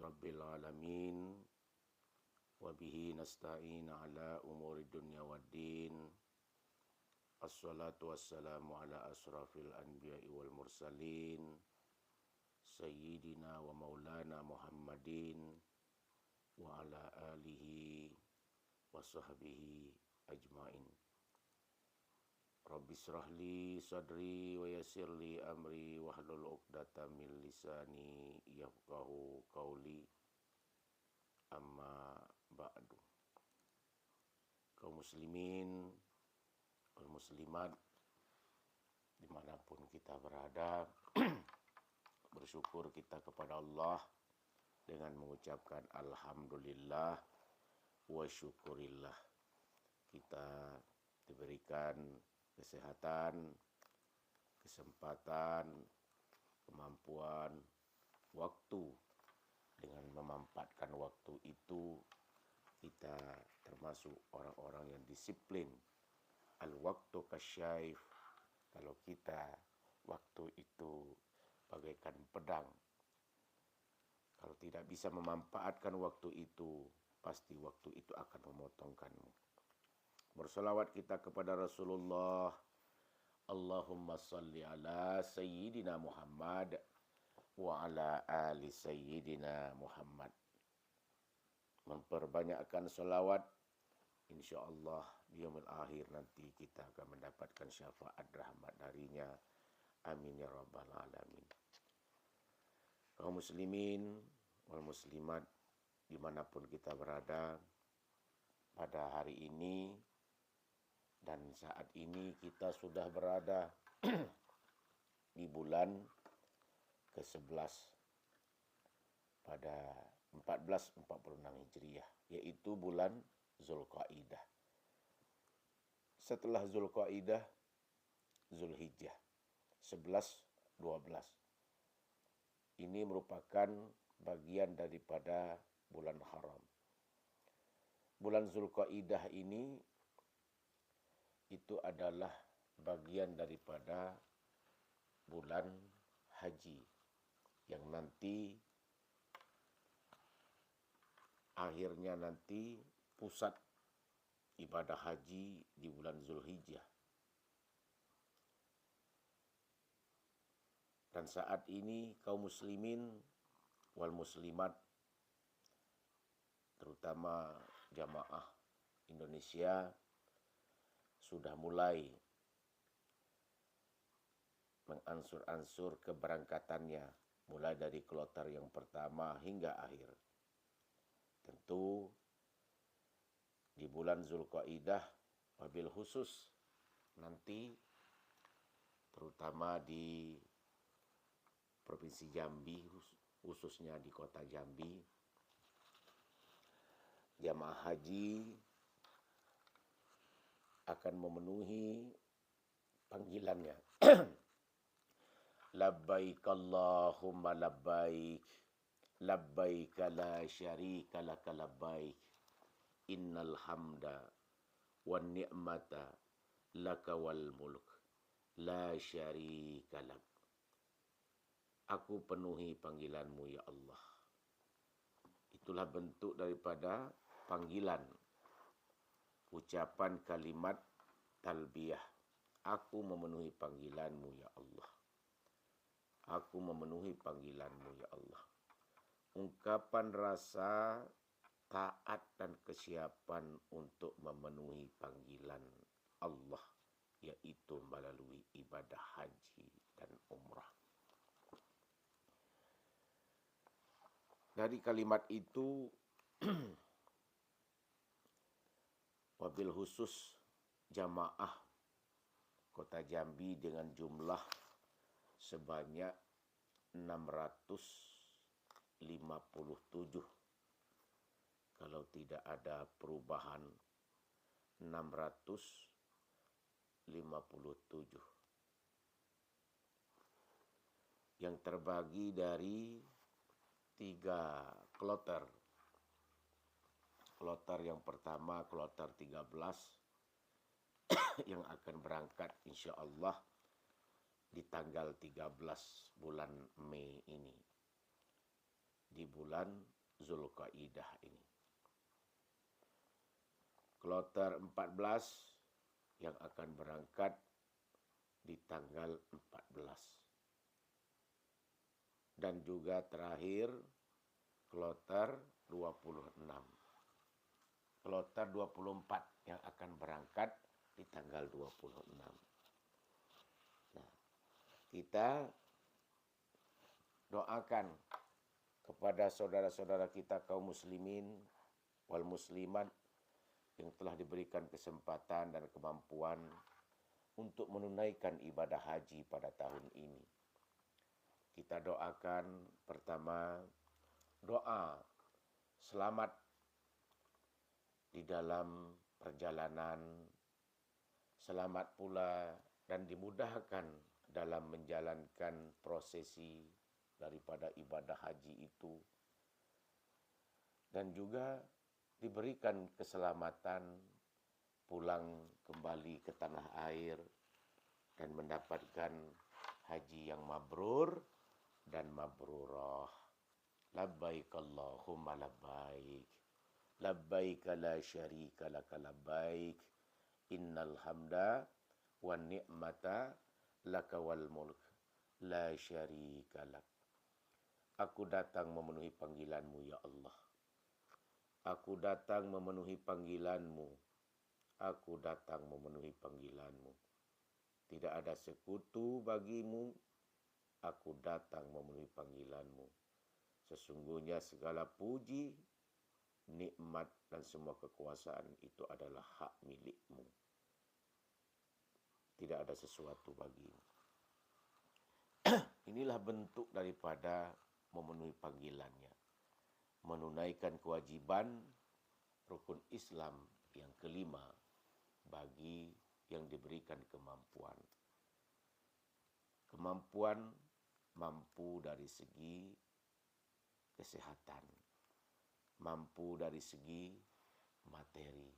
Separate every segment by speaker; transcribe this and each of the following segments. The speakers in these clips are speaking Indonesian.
Speaker 1: rabbil alamin. Wabihi nasta'in ala umuri dunya waddin. Assalatu wassalamu ala asrafil anbiya'i wal mursalin. Sayyidina wa maulana Muhammadin wa ala alihi wa sahbihi ajmain. Rabbi srahli sadri wa yassirli amri wahlul 'uqdatam min lisani yafqahu qawli. Amma ba'du. Kaum muslimin wal muslimat dimanapun kita berada, bersyukur kita kepada Allah dengan mengucapkan alhamdulillah wa syukurillah. Kita diberikan kesehatan, kesempatan, kemampuan, waktu. Dengan memanfaatkan waktu itu, kita termasuk orang-orang yang disiplin. Al-waktu kasyaif. Kalau kita waktu itu bagaikan pedang, kalau tidak bisa memanfaatkan waktu itu, pasti waktu itu akan memotongkanmu. Berselawat kita kepada Rasulullah. Allahumma salli ala Sayyidina Muhammad wa ala ali Sayyidina Muhammad. Memperbanyakkan salawat, insyaallah di yaumil akhir nanti kita akan mendapatkan syafaat rahmat darinya. Amin ya rabbal alamin. Kaum muslimin wal muslimat dimanapun kita berada, pada hari ini dan saat ini kita sudah berada di bulan ke-11 pada 1446 Hijriah, yaitu bulan Zulqaidah. Setelah Zulqaidah, Zulhijjah 11, 12. Ini merupakan bagian daripada bulan haram. Bulan Zulqaidah ini itu adalah bagian daripada bulan haji yang nanti akhirnya nanti pusat ibadah haji di bulan Zulhijjah. Dan saat ini kaum muslimin wal muslimat, terutama jamaah Indonesia, sudah mulai mengansur-ansur keberangkatannya, mulai dari kloter yang pertama hingga akhir. Tentu di bulan Zulqaidah wabil khusus nanti, terutama di Provinsi Jambi, khususnya di kota Jambi, jamaah haji akan memenuhi panggilannya. Labbaik Allahumma labbaik, labbaik la syarika laka labbaik, innal hamda wan ni'mata laka wal mulk la syarika lak. Aku penuhi panggilanmu ya Allah. Itulah bentuk daripada panggilan, ucapan kalimat talbiyah. Aku memenuhi panggilanmu ya Allah. Aku memenuhi panggilanmu ya Allah. Ungkapan rasa taat dan kesiapan untuk memenuhi panggilan Allah, yaitu melalui ibadah haji dan umrah. Dari kalimat itu wabil khusus jamaah kota Jambi dengan jumlah sebanyak 657, kalau tidak ada perubahan 657, yang terbagi dari 3 kloter. Kloter yang pertama, kloter 13 yang akan berangkat insya Allah di tanggal 13 bulan Mei ini. di bulan Zulqaidah ini. Kloter 14 yang akan berangkat di tanggal 14. Dan juga terakhir kloter 26. Kloter 24 yang akan berangkat di tanggal 26. Nah, kita doakan kepada saudara-saudara kita kaum muslimin wal muslimat yang telah diberikan kesempatan dan kemampuan untuk menunaikan ibadah haji pada tahun ini. Kita doakan pertama doa selamat di dalam perjalanan, selamat pula dan dimudahkan dalam menjalankan prosesi daripada ibadah haji itu, dan juga diberikan keselamatan pulang kembali ke tanah air dan mendapatkan haji yang mabrur dan mabrurah. Labbaik Allahumma labbaik. Labbaik la syarika laka labbaik. Innal hamda wan ni'mata laka wal mulk la syarika lak. Aku datang memenuhi panggilanmu ya Allah. Aku datang memenuhi panggilanmu. Aku datang memenuhi panggilanmu. Tidak ada sekutu bagimu. Aku datang memenuhi panggilanmu. Sesungguhnya segala puji, nikmat dan semua kekuasaan itu adalah hak milikmu. Tidak ada sesuatu bagimu. Inilah bentuk daripada memenuhi panggilannya. Menunaikan kewajiban rukun Islam yang kelima bagi yang diberikan kemampuan. Kemampuan mampu dari segi kesehatan, mampu dari segi materi,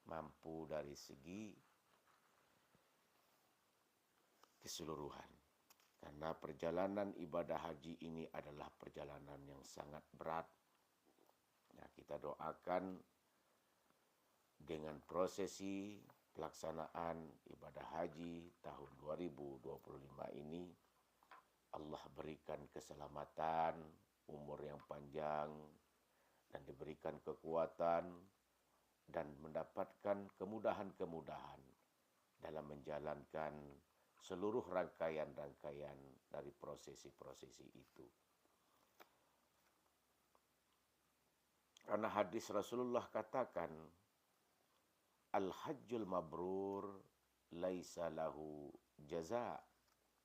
Speaker 1: mampu dari segi keseluruhan. Karena perjalanan ibadah haji ini adalah perjalanan yang sangat berat. Nah, kita doakan dengan prosesi pelaksanaan ibadah haji tahun 2025 ini, Allah berikan keselamatan, umur yang panjang, dan diberikan kekuatan, dan mendapatkan kemudahan-kemudahan dalam menjalankan seluruh rangkaian-rangkaian dari prosesi-prosesi itu. Karena hadis Rasulullah katakan, Al-hajjul mabrur laisa lahu jaza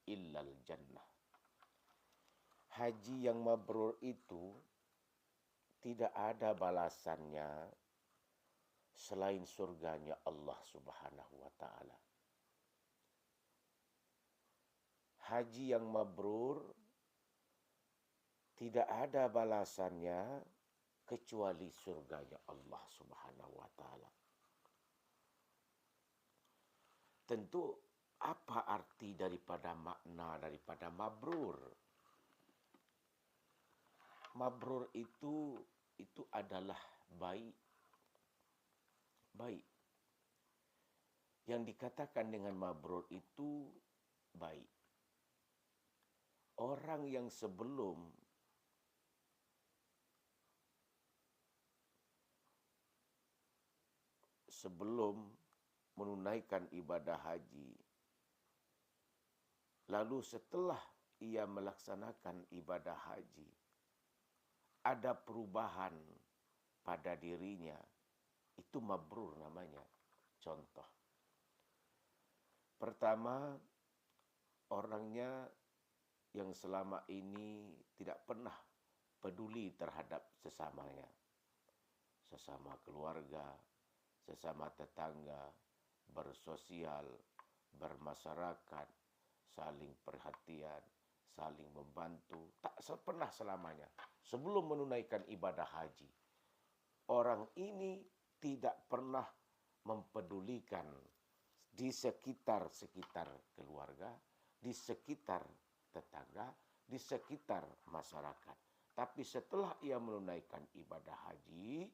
Speaker 1: illal jannah. Haji yang mabrur itu tidak ada balasannya selain surganya Allah Subhanahu wa ta'ala. Haji yang mabrur tidak ada balasannya kecuali surganya Allah Subhanahu wa ta'ala. Tentu apa arti daripada makna daripada mabrur? Mabrur itu adalah baik. Baik. Yang dikatakan dengan mabrur itu baik. Orang yang sebelum menunaikan ibadah haji, lalu setelah ia melaksanakan ibadah haji, ada perubahan pada dirinya, itu mabrur namanya. Contoh. Pertama, orangnya yang selama ini tidak pernah peduli terhadap sesamanya, sesama keluarga, sesama tetangga, bersosial, bermasyarakat, saling perhatian, saling membantu, tak pernah selamanya. Sebelum menunaikan ibadah haji, orang ini tidak pernah mempedulikan di sekitar keluarga, di sekitar tetangga, di sekitar masyarakat. Tapi setelah ia menunaikan ibadah haji,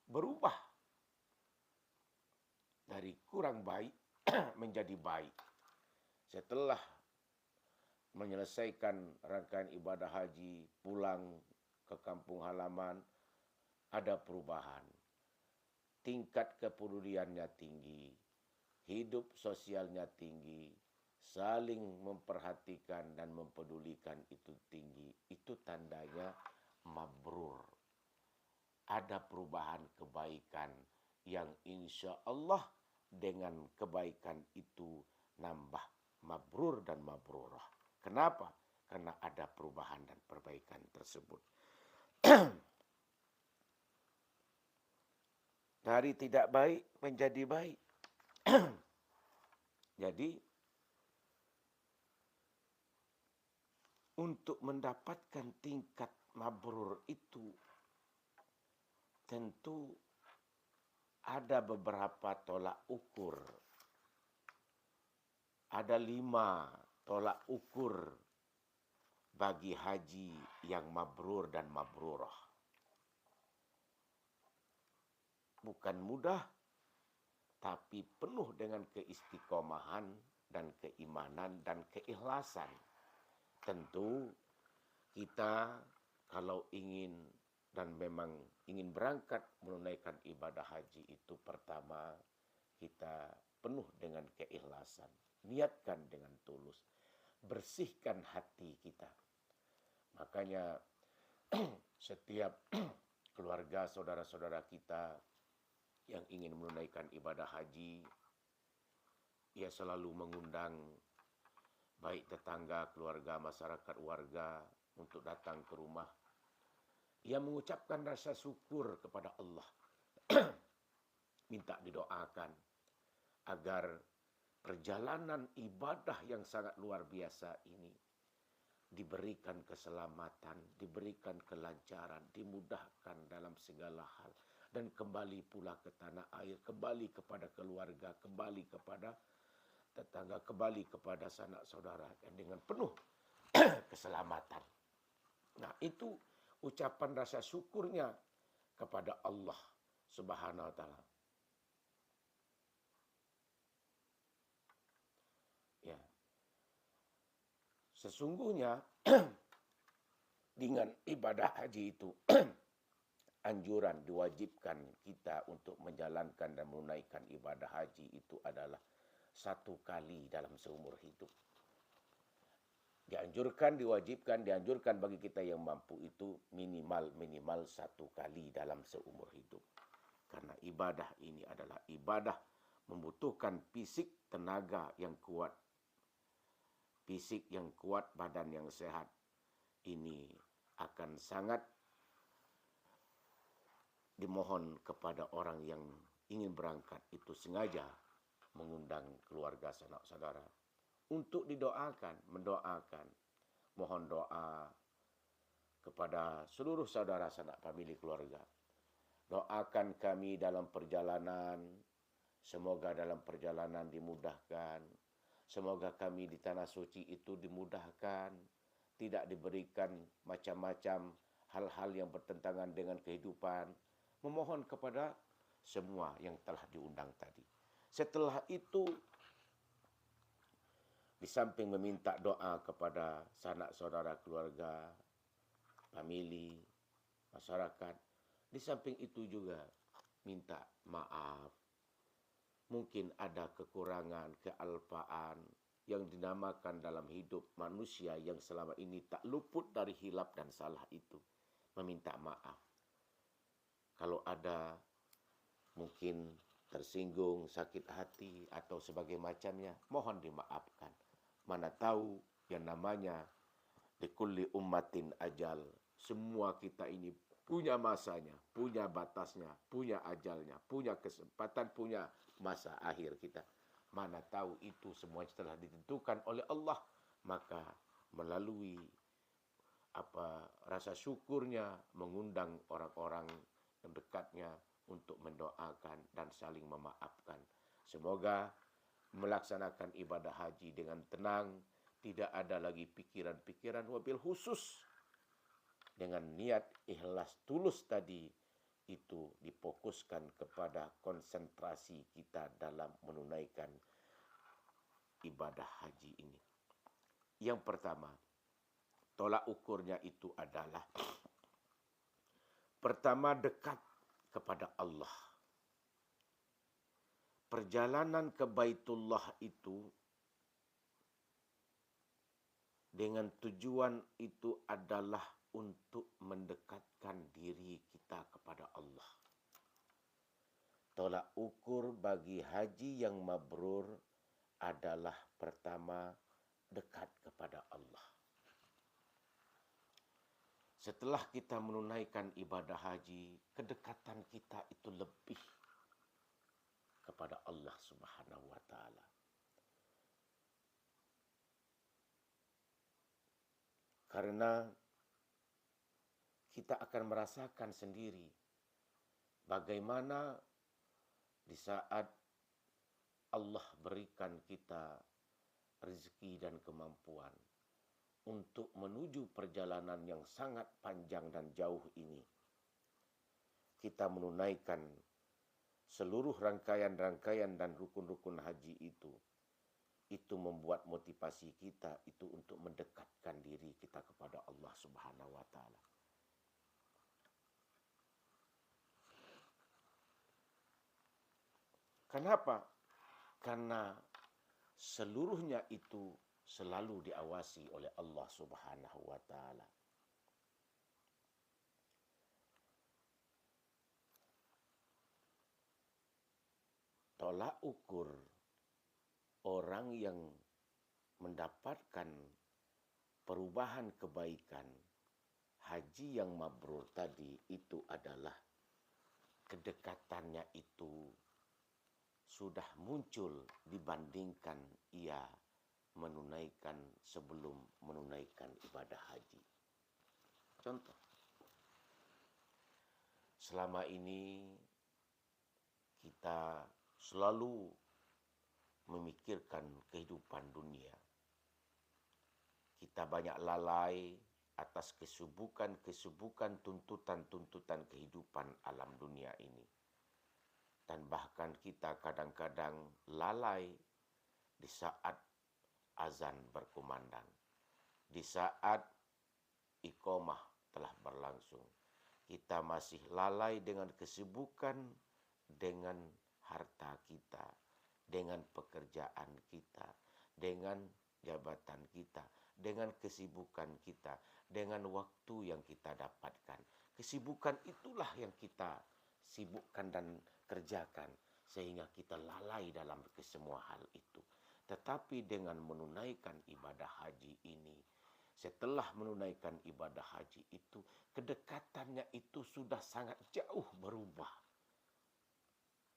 Speaker 1: berubah dari kurang baik menjadi baik. Setelah menyelesaikan rangkaian ibadah haji, pulang ke kampung halaman, ada perubahan. Tingkat kepeduliannya tinggi, hidup sosialnya tinggi, saling memperhatikan dan mempedulikan itu tinggi. Itu tandanya mabrur. Ada perubahan kebaikan yang insya Allah dengan kebaikan itu nambah mabrur dan mabrurah. Kenapa? Karena ada perubahan dan perbaikan tersebut. Dari tidak baik menjadi baik. Jadi, untuk mendapatkan tingkat mabrur itu, tentu ada beberapa tolak ukur. Ada 5 tolak ukur bagi haji yang mabrur dan mabrurah. Bukan mudah, tapi penuh dengan keistiqomahan dan keimanan dan keikhlasan. Tentu kita kalau ingin dan memang ingin berangkat menunaikan ibadah haji itu, pertama kita penuh dengan keikhlasan. Niatkan dengan tulus. Bersihkan hati kita. Makanya setiap keluarga saudara-saudara kita yang ingin menunaikan ibadah haji, ia selalu mengundang baik tetangga, keluarga, masyarakat, warga untuk datang ke rumah. Ia mengucapkan rasa syukur kepada Allah. Minta didoakan agar perjalanan ibadah yang sangat luar biasa ini diberikan keselamatan, diberikan kelancaran, dimudahkan dalam segala hal. Dan kembali pula ke tanah air, kembali kepada keluarga, kembali kepada tetangga, kembali kepada sanak saudara dengan penuh keselamatan. Nah, itu ucapan rasa syukurnya kepada Allah Subhanahu wa taala. Ya. Sesungguhnya dengan ibadah haji itu anjuran, diwajibkan kita untuk menjalankan dan menunaikan ibadah haji itu adalah 1 kali dalam seumur hidup. Dianjurkan bagi kita yang mampu itu minimal 1 kali dalam seumur hidup. Karena ibadah ini adalah ibadah membutuhkan fisik, tenaga yang kuat. Fisik yang kuat, badan yang sehat. Ini akan sangat dimohon kepada orang yang ingin berangkat itu sengaja mengundang keluarga sanak saudara untuk mendoakan, mohon doa kepada seluruh saudara sanak famili keluarga. Doakan kami dalam perjalanan, semoga dalam perjalanan dimudahkan, semoga kami di tanah suci itu dimudahkan, tidak diberikan macam-macam hal-hal yang bertentangan dengan kehidupan. Memohon kepada semua yang telah diundang tadi. Setelah itu, di samping meminta doa kepada sanak saudara keluarga, famili, masyarakat, di samping itu juga minta maaf. Mungkin ada kekurangan, kealpaan yang dinamakan dalam hidup manusia yang selama ini tak luput dari hilap dan salah itu. Meminta maaf. Kalau ada mungkin tersinggung, sakit hati, atau sebagai macamnya, mohon dimaafkan. Mana tahu yang namanya likulli ummatin ajal. Semua kita ini punya masanya, punya batasnya, punya ajalnya, punya kesempatan, punya masa akhir kita. Mana tahu itu semuanya telah ditentukan oleh Allah. Maka melalui rasa syukurnya mengundang orang-orang yang dekatnya untuk mendoakan dan saling memaafkan. Semoga melaksanakan ibadah haji dengan tenang, tidak ada lagi pikiran-pikiran, wabil khusus dengan niat ikhlas tulus tadi, itu difokuskan kepada konsentrasi kita dalam menunaikan ibadah haji ini. Yang pertama, tolak ukurnya itu adalah pertama, dekat kepada Allah. Perjalanan ke Baitullah itu dengan tujuan itu adalah untuk mendekatkan diri kita kepada Allah. Tolak ukur bagi haji yang mabrur adalah pertama, dekat kepada Allah. Setelah kita menunaikan ibadah haji, kedekatan kita itu lebih kepada Allah Subhanahu wa taala. Karena kita akan merasakan sendiri bagaimana di saat Allah berikan kita rezeki dan kemampuan untuk menuju perjalanan yang sangat panjang dan jauh ini, kita menunaikan seluruh rangkaian-rangkaian dan rukun-rukun haji itu membuat motivasi kita itu untuk mendekatkan diri kita kepada Allah Subhanahu wa taala. Kenapa? Karena seluruhnya itu selalu diawasi oleh Allah Subhanahu wa taala. Tolak ukur orang yang mendapatkan perubahan kebaikan haji yang mabrur tadi itu adalah kedekatannya itu sudah muncul dibandingkan ia menunaikan sebelum menunaikan ibadah haji. Contoh, selama ini kita selalu memikirkan kehidupan dunia. Kita banyak lalai atas kesibukan tuntutan kehidupan alam dunia ini. Dan bahkan kita kadang-kadang lalai di saat azan berkumandang, di saat iqamah telah berlangsung. Kita masih lalai dengan kesibukan, dengan harta kita, dengan pekerjaan kita, dengan jabatan kita, dengan kesibukan kita, dengan waktu yang kita dapatkan. Kesibukan itulah yang kita sibukkan dan kerjakan sehingga kita lalai dalam kesemua hal itu. Tetapi dengan menunaikan ibadah haji ini, setelah menunaikan ibadah haji itu, kedekatannya itu sudah sangat jauh berubah.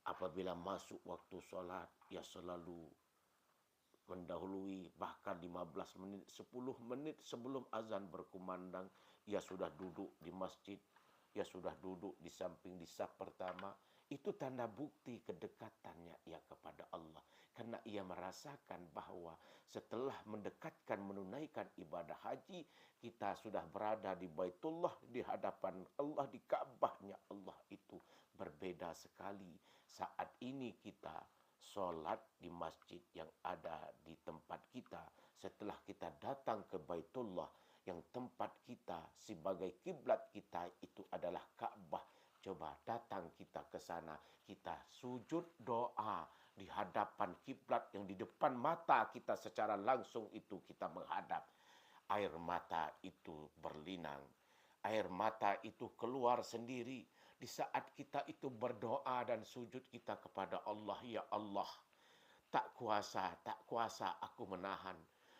Speaker 1: Apabila masuk waktu sholat, ia selalu mendahului, bahkan 15 menit, 10 menit sebelum azan berkumandang, ia sudah duduk di masjid, ia sudah duduk di samping di saf pertama. Itu tanda bukti kedekatannya ia kepada Allah. Karena ia merasakan bahwa setelah mendekatkan menunaikan ibadah haji, kita sudah berada di Baitullah, di hadapan Allah, di Ka'bahnya Allah itu berbeda sekali. Saat ini kita sholat di masjid yang ada di tempat kita. Setelah kita datang ke Baitullah, yang tempat kita sebagai kiblat kita itu adalah Ka'bah. Coba datang kita ke sana, kita sujud doa di hadapan kiblat yang di depan mata kita secara langsung itu kita menghadap. Air mata itu berlinang, air mata itu keluar sendiri di saat kita itu berdoa dan sujud kita kepada Allah. Ya Allah, tak kuasa aku menahan.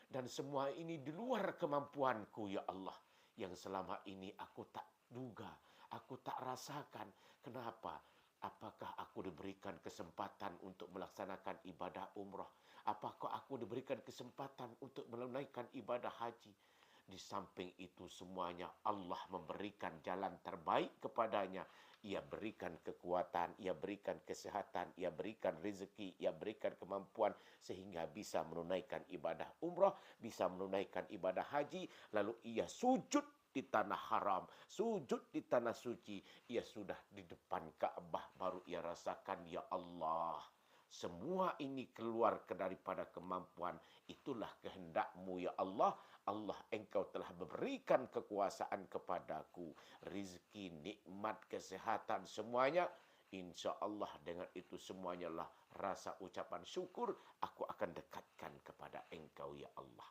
Speaker 1: Dan semua ini di luar kemampuanku ya Allah. Yang selama ini aku tak duga, aku tak rasakan. Kenapa? Apakah aku diberikan kesempatan untuk melaksanakan ibadah umrah? Apakah aku diberikan kesempatan untuk menunaikan ibadah haji? Di samping itu semuanya Allah memberikan jalan terbaik kepadanya. Ia berikan kekuatan, ia berikan kesehatan, ia berikan rezeki, ia berikan kemampuan sehingga bisa menunaikan ibadah umrah, bisa menunaikan ibadah haji. Lalu ia sujud di tanah haram, sujud di tanah suci. Ia sudah di depan Ka'bah baru ia rasakan, ya Allah, semua ini keluar daripada kemampuan. Itulah kehendak-Mu, ya Allah. Allah, Engkau telah memberikan kekuasaan kepadaku, rizki, nikmat, kesehatan, semuanya. Insya Allah dengan itu semuanya lah rasa ucapan syukur aku akan dekatkan kepada Engkau, ya Allah.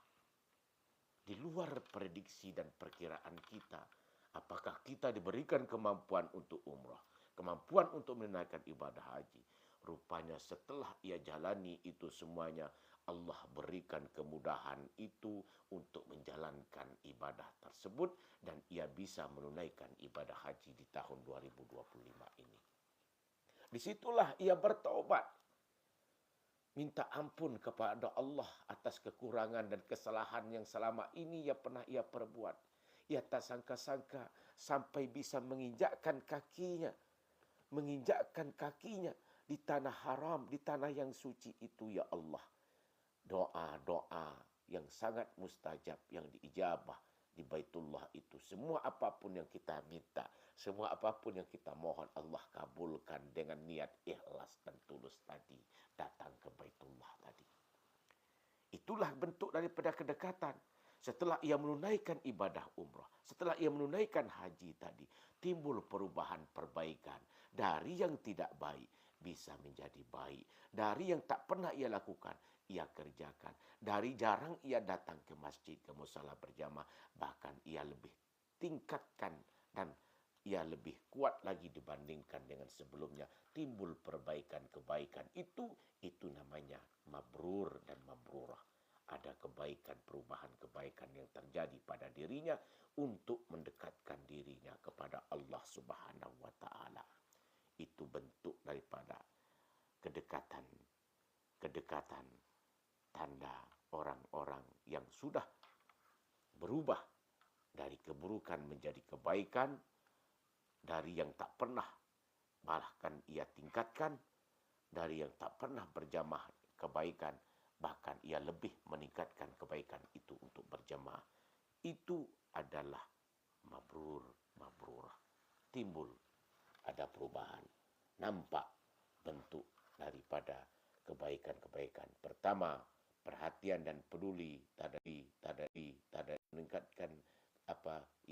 Speaker 1: Di luar prediksi dan perkiraan kita, apakah kita diberikan kemampuan untuk umrah, kemampuan untuk menunaikan ibadah haji. Rupanya setelah ia jalani itu semuanya, Allah berikan kemudahan itu untuk menjalankan ibadah tersebut, dan ia bisa menunaikan ibadah haji di tahun 2025 ini. Disitulah ia bertaubat, minta ampun kepada Allah atas kekurangan dan kesalahan yang selama ini pernah ia perbuat. Ia tak sangka-sangka sampai bisa menginjakkan kakinya di tanah haram, di tanah yang suci itu, ya Allah. Doa-doa yang sangat mustajab, yang diijabah di Baitullah itu. Semua apapun yang kita minta, semua apapun yang kita mohon, Allah kabulkan dengan niat ikhlas dan tulus tadi. Datang ke Baitullah tadi. Itulah bentuk daripada kedekatan. Setelah ia menunaikan ibadah umrah, setelah ia menunaikan haji tadi, timbul perubahan perbaikan. Dari yang tidak baik bisa menjadi baik. Dari yang tak pernah ia lakukan, ia kerjakan. Dari jarang ia datang ke masjid, ke musala berjamaah, bahkan ia lebih tingkatkan dan ia lebih kuat lagi dibandingkan dengan sebelumnya. Timbul perbaikan-kebaikan itu namanya mabrur dan mabrurah. Ada kebaikan, perubahan kebaikan yang terjadi pada dirinya untuk mendekatkan dirinya kepada Allah Subhanahu wa Ta'ala. Itu bentuk daripada kedekatan tanda orang-orang yang sudah berubah dari keburukan menjadi kebaikan, dari yang tak pernah bahkan ia tingkatkan, dari yang tak pernah berjamaah kebaikan, bahkan ia lebih meningkatkan kebaikan itu untuk berjamaah. Itu adalah mabrur, mabrurah. Timbul ada perubahan. Nampak bentuk daripada kebaikan-kebaikan. Pertama, perhatian dan peduli tadai meningkatkan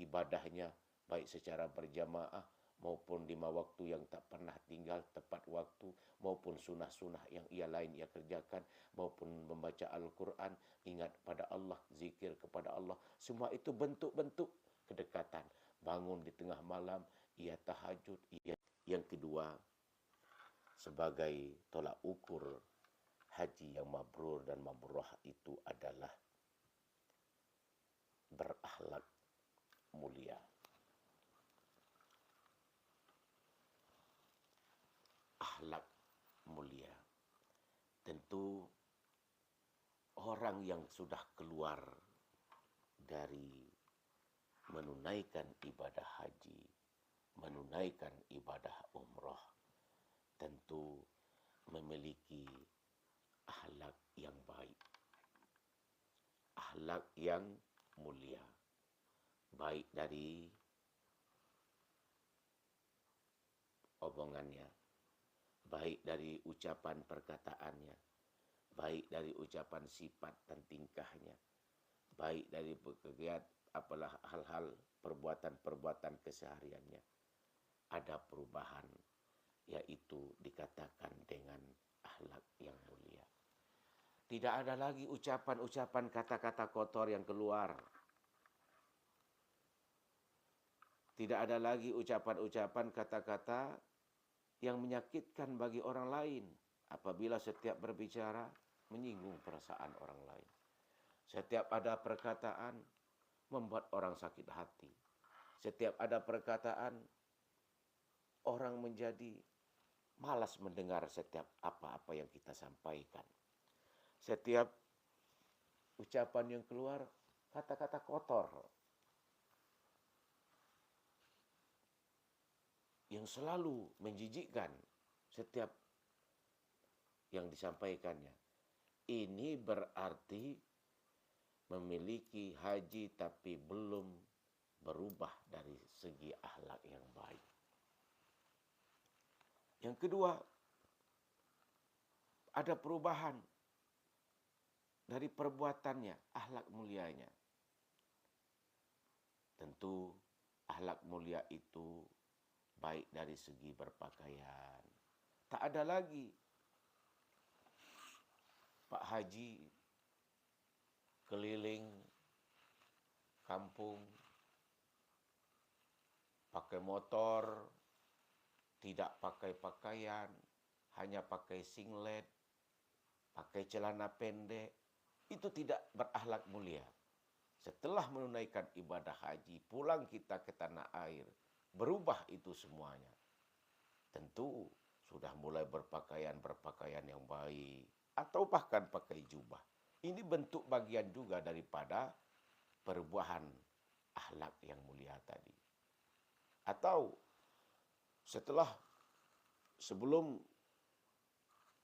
Speaker 1: ibadahnya, baik secara berjamaah maupun 5 waktu yang tak pernah tinggal tepat waktu, maupun sunnah-sunnah yang ia kerjakan, maupun membaca Al-Quran, ingat pada Allah, zikir kepada Allah. Semua itu bentuk-bentuk kedekatan. Bangun di tengah malam, ia tahajud. Yang kedua, sebagai tolak ukur haji yang mabrur dan mabrurah itu adalah berakhlak mulia. Akhlak mulia. Tentu orang yang sudah keluar dari menunaikan ibadah haji, menunaikan ibadah umrah, tentu memiliki akhlak yang baik, akhlak yang mulia, baik dari omongannya, baik dari ucapan perkataannya, baik dari ucapan sifat dan tingkahnya, baik dari hal-hal perbuatan-perbuatan kesehariannya. Ada perubahan, yaitu dikatakan dengan akhlak yang mulia. Tidak ada lagi ucapan-ucapan kata-kata kotor yang keluar. Tidak ada lagi ucapan-ucapan kata-kata yang menyakitkan bagi orang lain. Apabila setiap berbicara menyinggung perasaan orang lain. Setiap ada perkataan membuat orang sakit hati. Setiap ada perkataan orang menjadi malas mendengar setiap apa-apa yang kita sampaikan. Setiap ucapan yang keluar kata-kata kotor yang selalu menjijikkan setiap yang disampaikannya. Ini berarti memiliki haji tapi belum berubah dari segi akhlak yang baik. Yang kedua, ada perubahan dari perbuatannya, akhlak mulianya. Tentu akhlak mulia itu baik dari segi berpakaian. Tak ada lagi Pak Haji keliling kampung pakai motor, tidak pakai pakaian, hanya pakai singlet, pakai celana pendek. Itu tidak berakhlak mulia. Setelah menunaikan ibadah haji, pulang kita ke tanah air, berubah itu semuanya. Tentu sudah mulai berpakaian yang baik, atau bahkan pakai jubah. Ini bentuk bagian juga daripada perubahan akhlak yang mulia tadi. Atau sebelum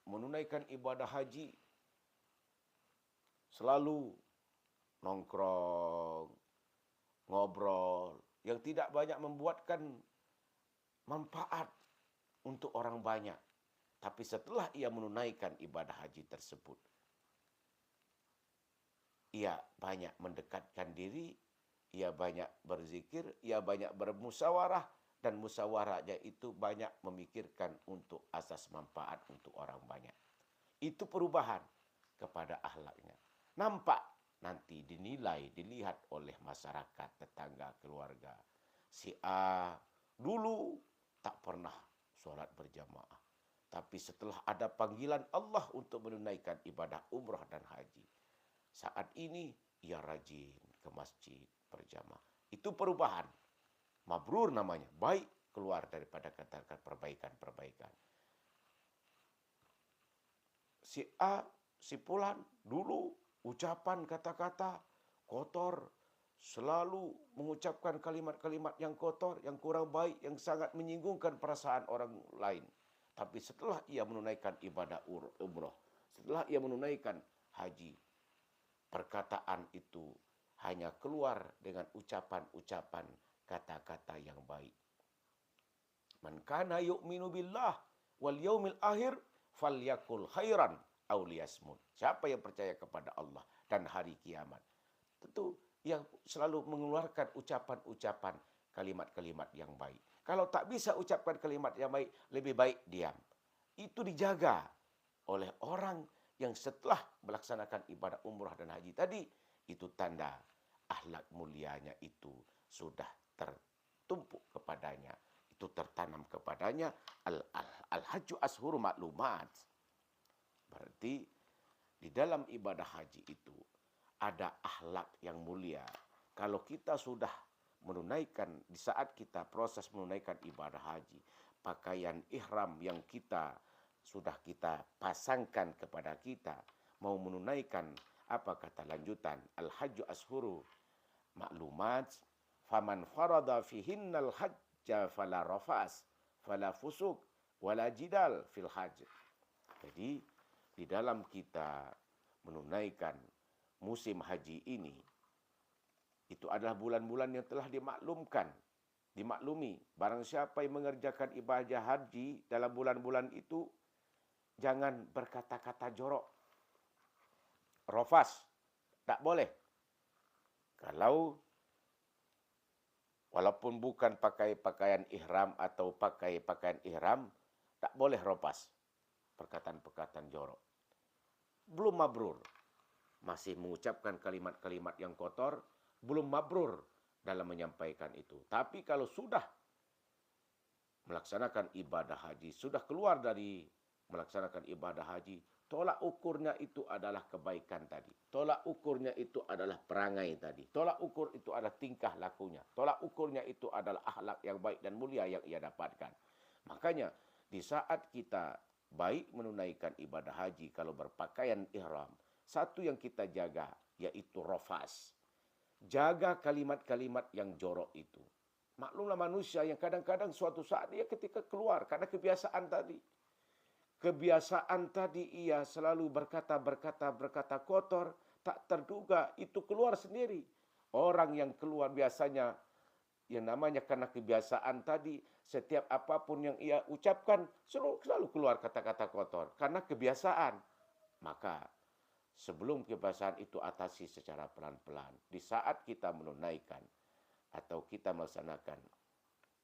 Speaker 1: menunaikan ibadah haji, selalu nongkrong, ngobrol, yang tidak banyak membuatkan manfaat untuk orang banyak. Tapi setelah ia menunaikan ibadah haji tersebut, ia banyak mendekatkan diri, ia banyak berzikir, ia banyak bermusyawarah, dan musyawarahnya itu banyak memikirkan untuk asas manfaat untuk orang banyak. Itu perubahan kepada akhlaknya. Nampak nanti dilihat oleh masyarakat, tetangga, keluarga. Si A dulu tak pernah sholat berjamaah. Tapi setelah ada panggilan Allah untuk menunaikan ibadah umrah dan haji, saat ini ia rajin ke masjid berjamaah. Itu perubahan. Mabrur namanya, baik keluar daripada katakan perbaikan-perbaikan. Si A, si Fulan dulu ucapan kata-kata kotor, selalu mengucapkan kalimat-kalimat yang kotor, yang kurang baik, yang sangat menyinggungkan perasaan orang lain. Tapi setelah ia menunaikan ibadah umrah, setelah ia menunaikan haji, perkataan itu hanya keluar dengan ucapan-ucapan kata-kata yang baik. Man kana yu'minu billah wal yaumil akhir falyakul khairan aw liyasmut. Siapa yang percaya kepada Allah dan hari kiamat, tentu yang selalu mengeluarkan ucapan-ucapan kalimat-kalimat yang baik. Kalau tak bisa ucapkan kalimat yang baik, lebih baik diam. Itu dijaga oleh orang yang setelah melaksanakan ibadah umrah dan haji tadi. Itu tanda akhlak mulianya itu sudah tertumpuk kepadanya. Itu tertanam kepadanya. Al-hajju ashuru maklumat. Berarti di dalam ibadah haji itu ada akhlak yang mulia. Kalau kita sudah menunaikan, di saat kita proses menunaikan ibadah haji, pakaian ihram yang sudah kita pasangkan kepada kita, mau menunaikan apa kata lanjutan, al-hajju ashuru maklumat, faman farada fihinnal hajja fala rafas, fala fusuk, wala jidal fil hajj. Jadi di dalam kita menunaikan musim haji ini, itu adalah bulan-bulan yang telah dimaklumi. Barang siapa yang mengerjakan ibadah haji dalam bulan-bulan itu, jangan berkata-kata jorok. Rafas, tak boleh. Kalau walaupun bukan pakai pakaian ihram atau pakai pakaian ihram, tak boleh rafas. Perkataan-perkataan jorok. Belum mabrur. Masih mengucapkan kalimat-kalimat yang kotor, belum mabrur dalam menyampaikan itu. Tapi kalau sudah melaksanakan ibadah haji, sudah keluar dari melaksanakan ibadah haji, tolak ukurnya itu adalah kebaikan tadi. Tolak ukurnya itu adalah perangai tadi. Tolak ukur itu adalah tingkah lakunya. Tolak ukurnya itu adalah akhlak yang baik dan mulia yang ia dapatkan. Makanya di saat kita baik menunaikan ibadah haji, kalau berpakaian ihram, satu yang kita jaga yaitu rafas. Jaga kalimat-kalimat yang jorok itu. Maklumlah manusia yang kadang-kadang suatu saat dia ketika keluar, karena kebiasaan tadi. Kebiasaan tadi ia selalu berkata kotor, tak terduga itu keluar sendiri. Orang yang keluar biasanya yang namanya karena kebiasaan tadi, setiap apapun yang ia ucapkan selalu keluar kata-kata kotor karena kebiasaan. Maka sebelum kebiasaan itu atasi secara pelan-pelan. Di saat kita menunaikan atau kita melaksanakan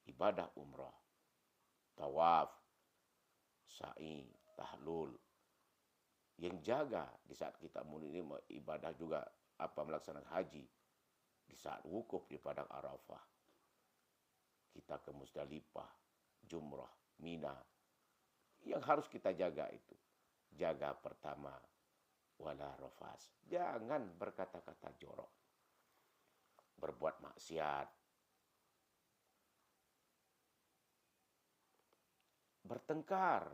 Speaker 1: ibadah umrah, tawaf, sa'i, tahlul, yang jaga di saat kita menerima ibadah juga melaksanakan haji, di saat wukuf di padang Arafah, kita ke Musdalifah, Jumrah, Mina, yang harus kita jaga itu. Jaga pertama, wala rafas. Jangan berkata-kata jorok, berbuat maksiat, bertengkar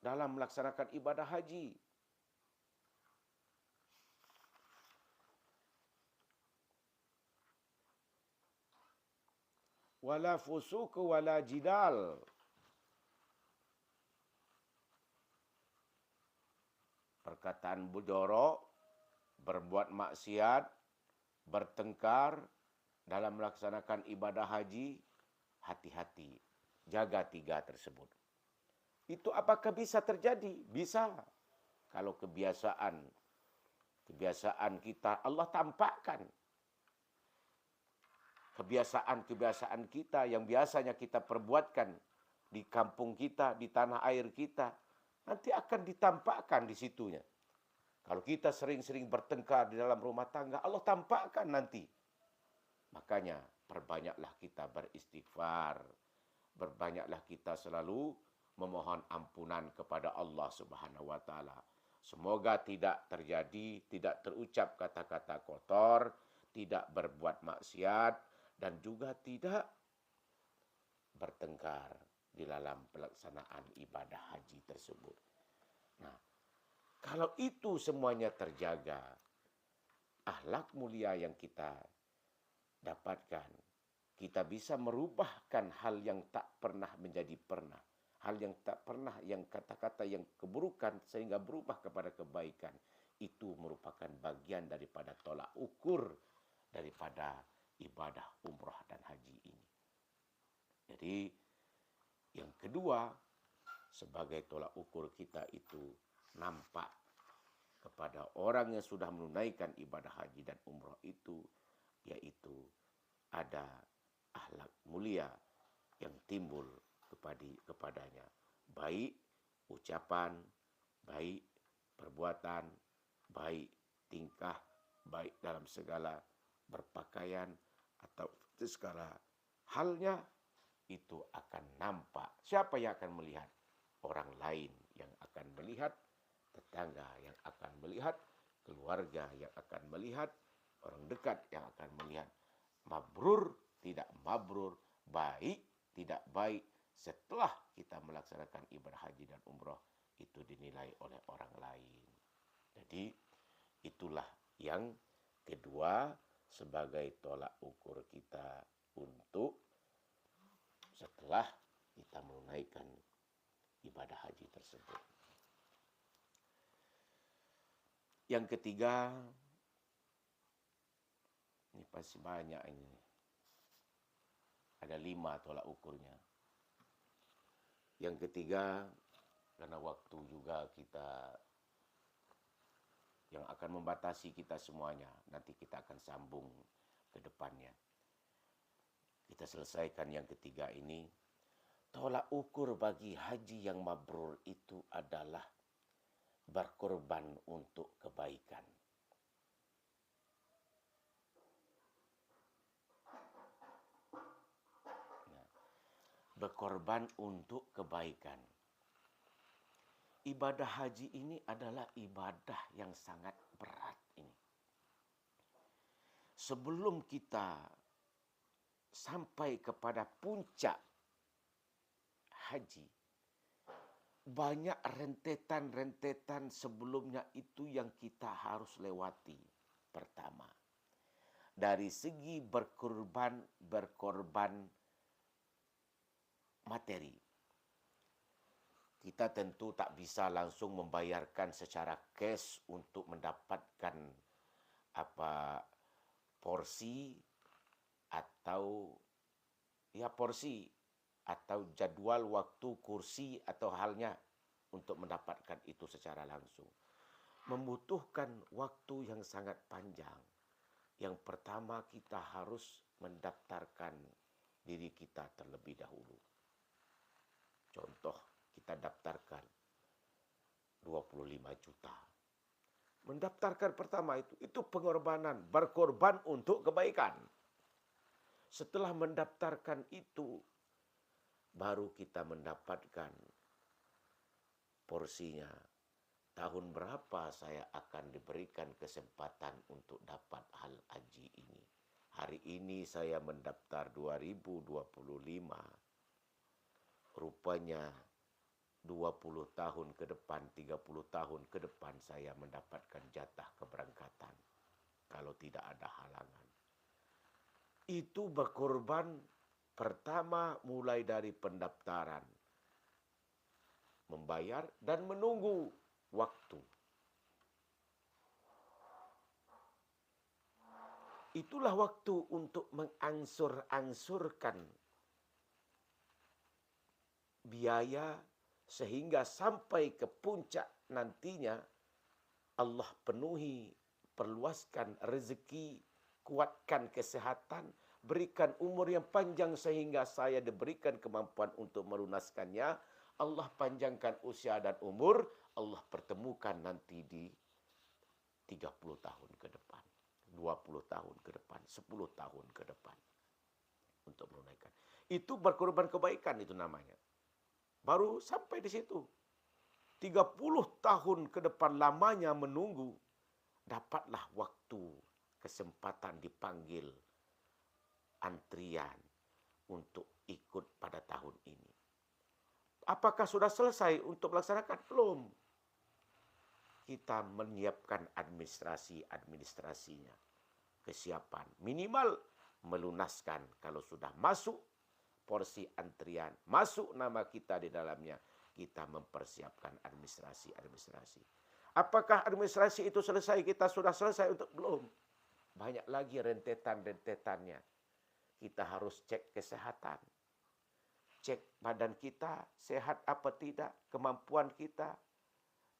Speaker 1: dalam melaksanakan ibadah haji. Wala fusuk wala jidal. Perkataan jorok, berbuat maksiat, bertengkar dalam melaksanakan ibadah haji, hati-hati. Jaga 3 tersebut. Itu apakah bisa terjadi? Bisa. Kalau kebiasaan kita Allah tampakkan. Kebiasaan kita yang biasanya kita perbuatkan di kampung kita, di tanah air kita, nanti akan ditampakkan di situnya. Kalau kita sering-sering bertengkar di dalam rumah tangga, Allah tampakkan nanti. Makanya perbanyaklah kita beristighfar. Berbanyaklah kita selalu memohon ampunan kepada Allah Subhanahu wa taala. Semoga tidak terjadi, tidak terucap kata-kata kotor, tidak berbuat maksiat, dan juga tidak bertengkar di dalam pelaksanaan ibadah haji tersebut. Nah, kalau itu semuanya terjaga, akhlak mulia yang kita dapatkan, kita bisa merubahkan hal yang tak pernah menjadi pernah. Hal yang tak pernah, yang kata-kata yang keburukan sehingga berubah kepada kebaikan. Itu merupakan bagian daripada tolak ukur daripada ibadah umrah dan haji ini. Jadi yang kedua, sebagai tolak ukur kita itu nampak kepada orang yang sudah menunaikan ibadah haji dan umrah itu, yaitu ada akhlak mulia yang timbul kepadanya. Baik ucapan, baik perbuatan, baik tingkah, baik dalam segala berpakaian atau segala halnya itu akan nampak. Siapa yang akan melihat? Orang lain yang akan melihat, tetangga yang akan melihat, keluarga yang akan melihat, orang dekat yang akan melihat. Mabrur, tidak mabrur, baik, tidak baik. Setelah kita melaksanakan ibadah haji dan umrah, itu dinilai oleh orang lain. Jadi itulah yang kedua sebagai tolak ukur kita untuk setelah kita menunaikan ibadah haji tersebut. Yang ketiga, ini pasti banyak ini. Ada 5 tolak ukurnya. Yang ketiga, karena waktu juga kita yang akan membatasi kita semuanya. Nanti kita akan sambung ke depannya. Kita selesaikan yang ketiga ini. Tolak ukur bagi haji yang mabrur itu adalah berkorban untuk kebaikan. Berkorban untuk kebaikan. Ibadah haji ini adalah ibadah yang sangat berat ini. Sebelum kita sampai kepada puncak haji, banyak rentetan-rentetan sebelumnya itu yang kita harus lewati. Pertama, dari segi berkorban materi. Kita tentu tak bisa langsung membayarkan secara cash untuk mendapatkan porsi atau ya porsi atau jadwal waktu kursi atau halnya untuk mendapatkan itu secara langsung. Membutuhkan waktu yang sangat panjang. Yang pertama kita harus mendaftarkan diri kita terlebih dahulu. Contoh, kita daftarkan 25 juta. Mendaftarkan pertama itu pengorbanan, berkorban untuk kebaikan. Setelah mendaftarkan itu, baru kita mendapatkan porsinya. Tahun berapa saya akan diberikan kesempatan untuk dapat hal haji ini. Hari ini saya mendaftar 2025. Rupanya 20 tahun ke depan, 30 tahun ke depan saya mendapatkan jatah keberangkatan. Kalau tidak ada halangan. Itu berkorban pertama mulai dari pendaftaran. Membayar dan menunggu waktu. Itulah waktu untuk mengangsur-angsurkan biaya sehingga sampai ke puncak nantinya Allah penuhi, perluaskan rezeki, kuatkan kesehatan, berikan umur yang panjang sehingga saya diberikan kemampuan untuk melunaskannya. Allah panjangkan usia dan umur, Allah pertemukan nanti di 30 tahun ke depan, 20 tahun ke depan, 10 tahun ke depan untuk menunaikan. Itu berkorban kebaikan itu namanya. Baru sampai di situ. 30 tahun ke depan lamanya menunggu, dapatlah waktu, kesempatan dipanggil antrian untuk ikut pada tahun ini. Apakah sudah selesai untuk melaksanakan? Belum. Kita menyiapkan administrasinya. Kesiapan. Minimal melunaskan kalau sudah masuk porsi antrian, masuk nama kita di dalamnya, kita mempersiapkan administrasi. Apakah administrasi itu selesai? Kita sudah selesai untuk belum? Banyak lagi rentetan-rentetannya. Kita harus cek kesehatan. Cek badan kita sehat apa tidak, kemampuan kita.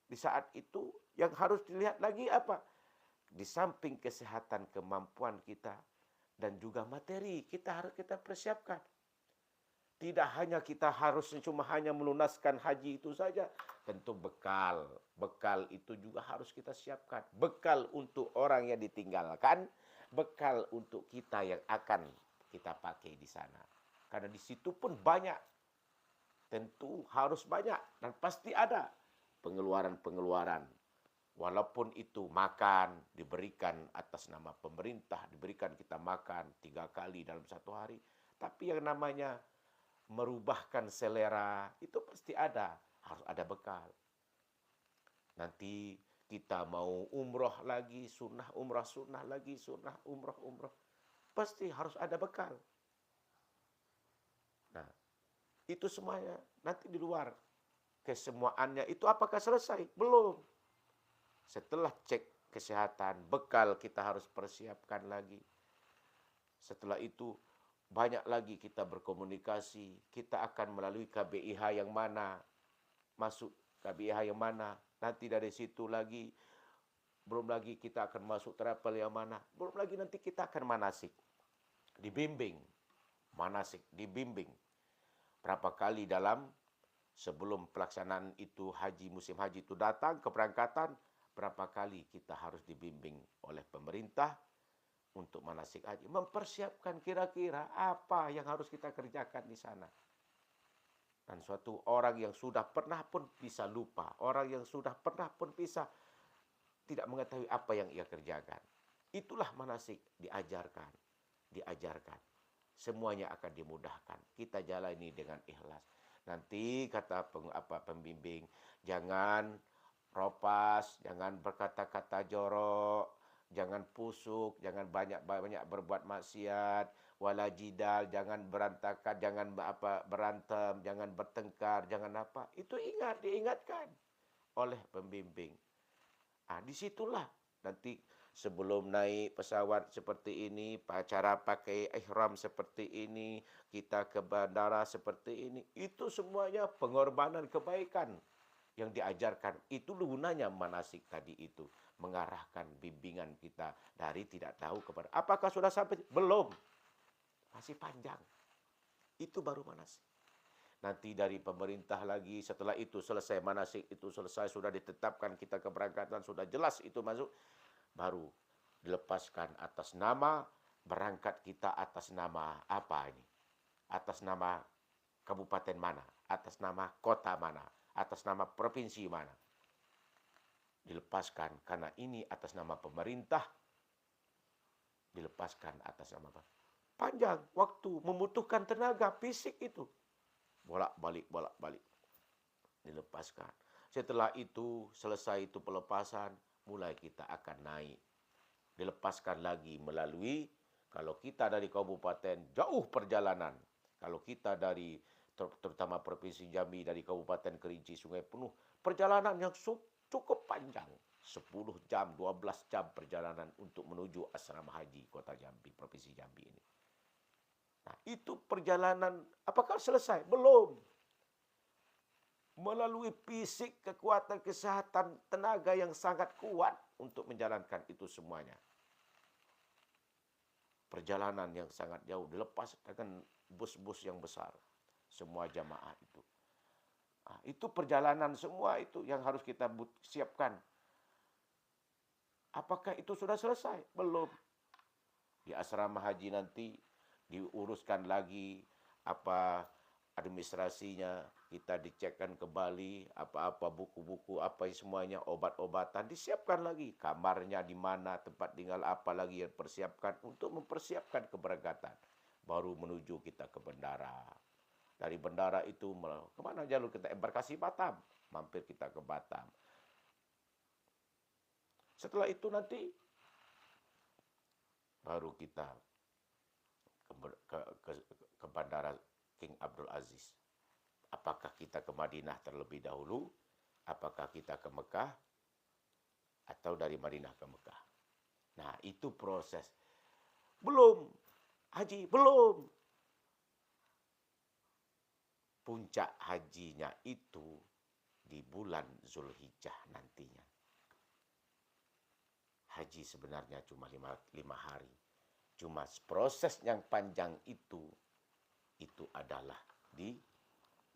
Speaker 1: Di saat itu yang harus dilihat lagi apa? Di samping kesehatan, kemampuan kita dan juga materi kita persiapkan. Tidak hanya kita harus cuma hanya melunaskan haji itu saja. Tentu bekal itu juga harus kita siapkan. Bekal untuk orang yang ditinggalkan, bekal untuk kita yang akan kita pakai di sana. Karena di situ pun banyak. Tentu harus banyak dan pasti ada pengeluaran-pengeluaran. Walaupun itu makan diberikan atas nama pemerintah, diberikan kita makan 3 kali dalam 1 hari. Tapi yang namanya merubahkan selera itu pasti ada, harus ada bekal. Nanti kita mau umroh lagi, sunnah lagi, sunnah umroh. Pasti harus ada bekal. Nah, itu semuanya nanti di luar. Kesemuaannya itu apakah selesai? Belum. Setelah cek kesehatan, bekal kita harus persiapkan lagi. Setelah itu banyak lagi kita berkomunikasi. Kita akan melalui KBIH yang mana, masuk KBIH yang mana. Nanti dari situ lagi, belum lagi kita akan masuk travel yang mana. Belum lagi nanti kita akan manasik. Dibimbing. Manasik, dibimbing. Berapa kali sebelum pelaksanaan itu musim haji itu datang, keberangkatan, berapa kali kita harus dibimbing oleh pemerintah untuk manasik haji. Mempersiapkan kira-kira apa yang harus kita kerjakan di sana. Dan suatu orang yang sudah pernah pun bisa lupa. Orang yang sudah pernah pun bisa tidak mengetahui apa yang ia kerjakan. Itulah manasik, diajarkan. Semuanya akan dimudahkan. Kita jalani dengan ikhlas. Nanti kata pembimbing, jangan ropas, jangan berkata-kata jorok, jangan pusuk, jangan banyak berbuat maksiat, wala jidal, jangan berantakan, jangan berantem, jangan bertengkar, jangan apa. Itu diingatkan oleh pembimbing. Disitulah nanti sebelum naik pesawat seperti ini, cara pakai ihram seperti ini, kita ke bandara seperti ini. Itu semuanya pengorbanan kebaikan yang diajarkan. Itu gunanya manasik tadi itu. Mengarahkan bimbingan kita dari tidak tahu kepada. Apakah sudah sampai? Belum. Masih panjang. Itu baru manasik. Nanti dari pemerintah lagi, setelah itu selesai manasik, itu selesai, sudah ditetapkan kita keberangkatan, sudah jelas itu masuk, baru dilepaskan atas nama, berangkat kita atas nama apa ini? Atas nama kabupaten mana? Atas nama kota mana? Atas nama provinsi mana? Dilepaskan karena ini atas nama pemerintah, dilepaskan atas nama apa? Panjang waktu, membutuhkan tenaga fisik itu. Bolak-balik, bolak-balik. Dilepaskan. Setelah itu, selesai itu pelepasan, mulai kita akan naik. Dilepaskan lagi melalui, kalau kita dari kabupaten, jauh perjalanan. Kalau kita dari, terutama Provinsi Jambi, dari Kabupaten Kerinci, Sungai Penuh, perjalanan yang cukup panjang. 10 jam, 12 jam perjalanan untuk menuju asrama haji Kota Jambi, Provinsi Jambi ini. Nah, itu perjalanan, apakah selesai? Belum. Melalui fisik, kekuatan, kesehatan, tenaga yang sangat kuat untuk menjalankan itu semuanya. Perjalanan yang sangat jauh, dilepas dengan bus-bus yang besar. Semua jamaah itu. Nah, itu perjalanan semua itu yang harus kita siapkan. Apakah itu sudah selesai? Belum. Di asrama haji nanti diuruskan lagi apa administrasinya, kita dicekkan kembali apa-apa buku-buku, apa semuanya, obat-obatan disiapkan lagi, kamarnya di mana, tempat tinggal apa lagi yang persiapkan untuk mempersiapkan keberangkatan. Baru menuju kita ke bandara. Dari bandara itu kemana jalur kita? Embarkasi Batam, mampir kita ke Batam. Setelah itu nanti baru kita ke bandara King Abdul Aziz. Apakah kita ke Madinah terlebih dahulu? Apakah kita ke Mekah? Atau dari Madinah ke Mekah? Nah, itu proses. Belum. Haji, belum. Puncak hajinya itu di bulan Zulhijjah nantinya. Haji sebenarnya cuma 5 hari. Cuma proses yang panjang itu adalah di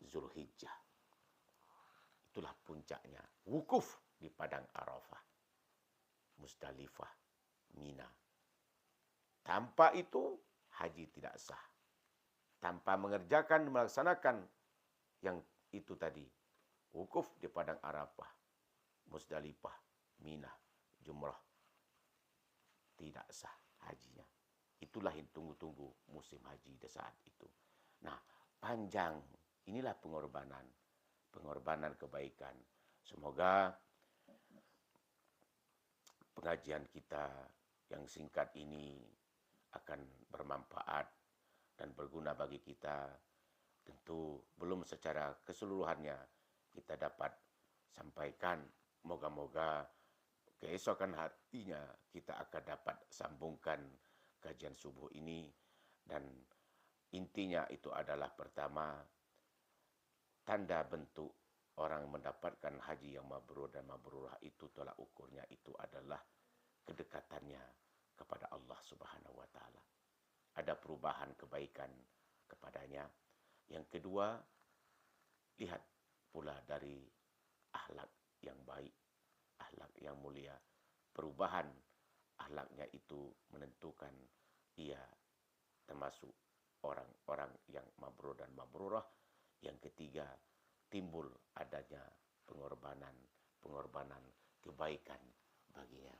Speaker 1: Zulhijjah. Itulah puncaknya. Wukuf di Padang Arafah, Musdalifah, Mina. Tanpa itu haji tidak sah. Tanpa mengerjakan, melaksanakan yang itu tadi. Wukuf di Padang Arafah, Musdalifah, Mina, Jumrah. Tidak sah hajinya. Itulah yang tunggu-tunggu musim haji di saat itu. Nah, panjang. Inilah pengorbanan. Pengorbanan kebaikan. Semoga pengajian kita yang singkat ini akan bermanfaat dan berguna bagi kita. Tentu belum secara keseluruhannya kita dapat sampaikan. Moga-moga keesokan harinya kita akan dapat sambungkan kajian subuh ini, dan intinya itu adalah pertama, tanda bentuk orang mendapatkan haji yang mabrur dan mabrurah itu tolak ukurnya itu adalah kedekatannya kepada Allah Subhanahu wa taala. Ada perubahan kebaikan kepadanya. Yang kedua, lihat pula dari akhlak yang baik, akhlak yang mulia. Perubahan akhlaknya itu menentukan ia termasuk orang-orang yang mabrur dan mabrurah. Yang ketiga, timbul adanya pengorbanan kebaikan baginya.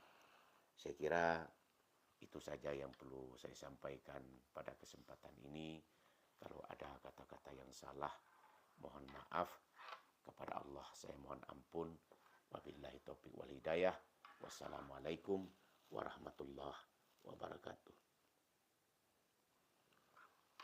Speaker 1: Saya kira itu saja yang perlu saya sampaikan pada kesempatan ini. Kalau ada kata-kata yang salah, mohon maaf. Kepada Allah saya mohon ampun. Wabillahi taufiq wal hidayah. Wassalamualaikum warahmatullahi wabarakatuh.